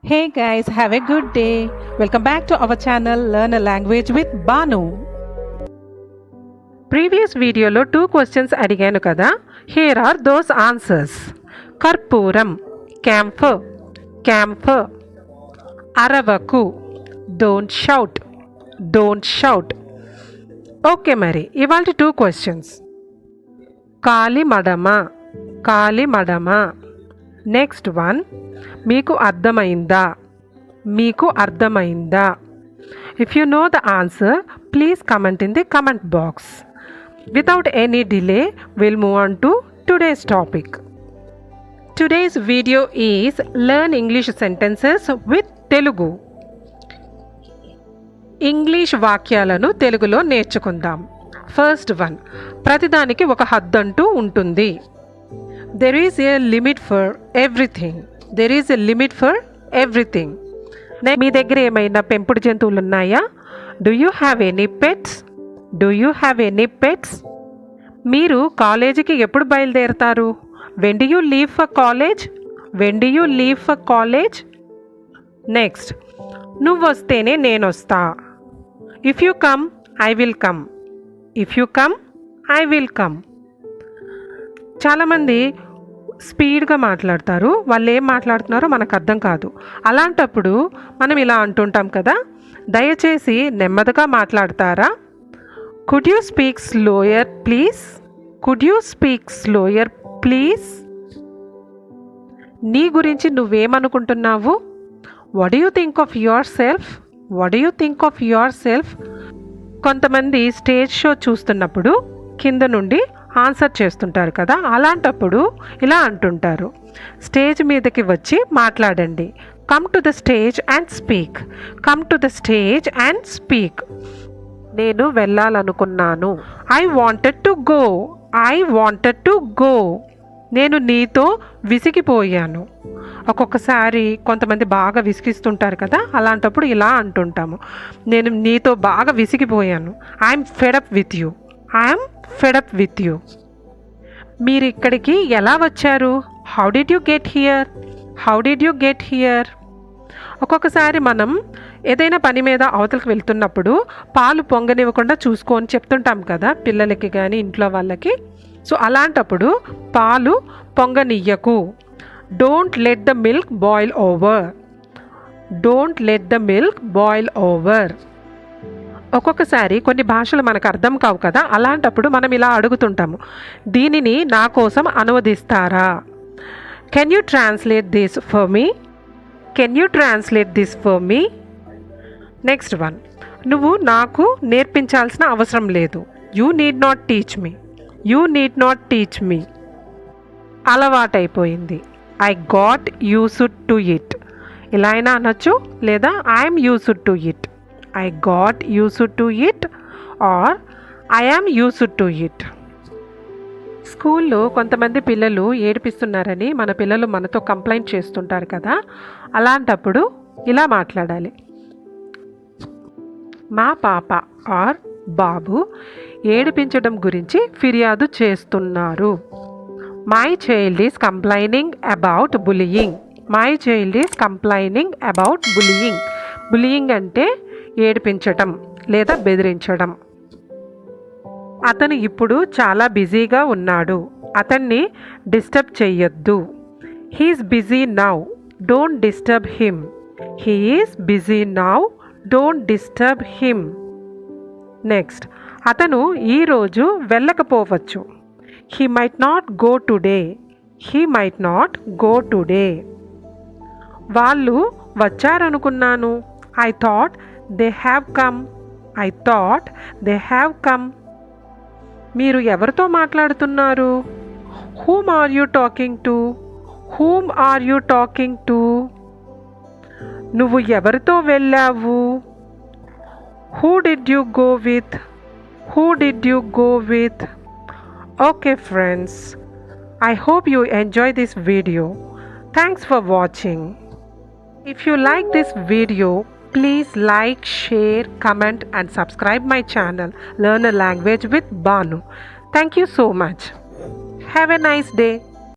Hey guys, have a good day. Welcome back to our channel Learn a Language with Banu. Previous వీడియోలో 2 questions అడిగాను కదా. Here are those answers. కర్పూరం, camphor, camphor. అరవకు, don't shout, don't shout. Okay, మరి ఇవాళ 2 questions. కాలి మడమ, కాలి మడమ. Next one, మీకు అర్థమైందా, మీకు అర్థమైందా. If you know the answer please comment in the comment box. Without any delay, we'll move on to today's topic. Today's video is Learn English Sentences with Telugu. English వాక్యాలను తెలుగులో నేర్చుకుందాం. First one, ప్రతిదానికి ఒక హద్దంటూ ఉంటుంది. There is a limit for everything. There is a limit for everything. మీ దగ్గర ఏమైనా పెంపుడు జంతువులు ఉన్నాయా? Do you have any pets? Do you have any pets? మీరు కాలేజీకి ఎప్పుడు బయలుదేరతారు? When do you leave for college? When do you leave for college? Next, నువ్వు వస్తేనే నేను వస్తా. If you come, I will come. If you come, I will come. చాలామంది స్పీడ్గా మాట్లాడతారు, వాళ్ళు ఏం మాట్లాడుతున్నారో మనకు అర్థం కాదు. అలాంటప్పుడు మనం ఇలా అంటుంటాం కదా, దయచేసి నెమ్మదిగా మాట్లాడతారా? Could you speak slower please? Could you speak slower please? నీ గురించి నువ్వేమనుకుంటున్నావు? What do you think of yourself? What do you think of yourself? కొంతమంది స్టేజ్ షో చూస్తున్నప్పుడు కింద నుండి ఆన్సర్ చేస్తుంటారు కదా, అలాంటప్పుడు ఇలా అంటుంటారు, స్టేజ్ మీదకి వచ్చి మాట్లాడండి. Come to the stage and speak. Come to the stage and speak. నేను వెళ్ళాలనుకున్నాను. I wanted to go. I wanted to go. నేను నీతో విసిగిపోయాను. ఒక్కొక్కసారి కొంతమంది బాగా విసిగిస్తుంటారు కదా, అలాంటప్పుడు ఇలా అంటుంటాము, నేను నీతో బాగా విసిగిపోయాను. I'm fed up with you. I'm fed up with you. మీరు ఇక్కడికి ఎలా వచ్చారు? How did you get here? How did you get here? ఒక్కొక్కసారి మనం ఏదైనా పని మీద అవతలకు వెళ్తున్నప్పుడు పాలు పొంగనివ్వకుండా చూసుకొని చెప్తుంటాం కదా పిల్లలకి కానీ ఇంట్లో వాళ్ళకి. సో అలాంటప్పుడు పాలు పొంగనియ్యకు. Don't let the milk boil over. Don't let the milk boil over. ఒక్కొక్కసారి కొన్ని భాషలు మనకు అర్థం కావు కదా, అలాంటప్పుడు మనం ఇలా అడుగుతుంటాము, దీనిని నా కోసం అనువదిస్తారా? Can you translate this for me? Can you translate this for me? Next one, నువ్వు నాకు నేర్పించాల్సిన అవసరం లేదు. You need not teach me. You need not teach me. అలవాటైపోయింది. I got used to it. ఇలా అయినా అనొచ్చు, లేదా I'm used to it. I got used to it or I am used to it. స్కూల్లో కొంతమంది పిల్లలు ఏడిపిస్తున్నారని మన పిల్లలు మనతో కంప్లైంట్ చేస్తుంటారు కదా, అలాంటప్పుడు ఇలా మాట్లాడాలి, మా పాప ఆర్ బాబు ఏడిపించడం గురించి ఫిర్యాదు చేస్తున్నారు. My child is complaining about bullying. My child is complaining about bullying. Bullying అంటే ఏడిపించటం లేదా బెదిరించడం. అతను ఇప్పుడు చాలా బిజీగా ఉన్నాడు. అతన్ని డిస్టర్బ్ చెయ్యొద్దు. He's busy now. Don't disturb him. He's busy now. Don't disturb him. Next, అతను ఈరోజు వెళ్ళకపోవచ్చు. He might not go today. He might not go today. వాళ్ళు వచ్చారనుకున్నాను. I thought they have come. I thought they have come. మీరు ఎవరితో మాట్లాడుతున్నారు? Whom are you talking to? Whom are you talking to? నువ్వు ఎవరితో వెళ్ళావు? Who did you go with? Who did you go with? Okay friends, I hope you enjoy this video. Thanks for watching. If you like this video, please like, share, comment and subscribe my channel Learn a Language with Banu. Thank you so much. Have a nice day.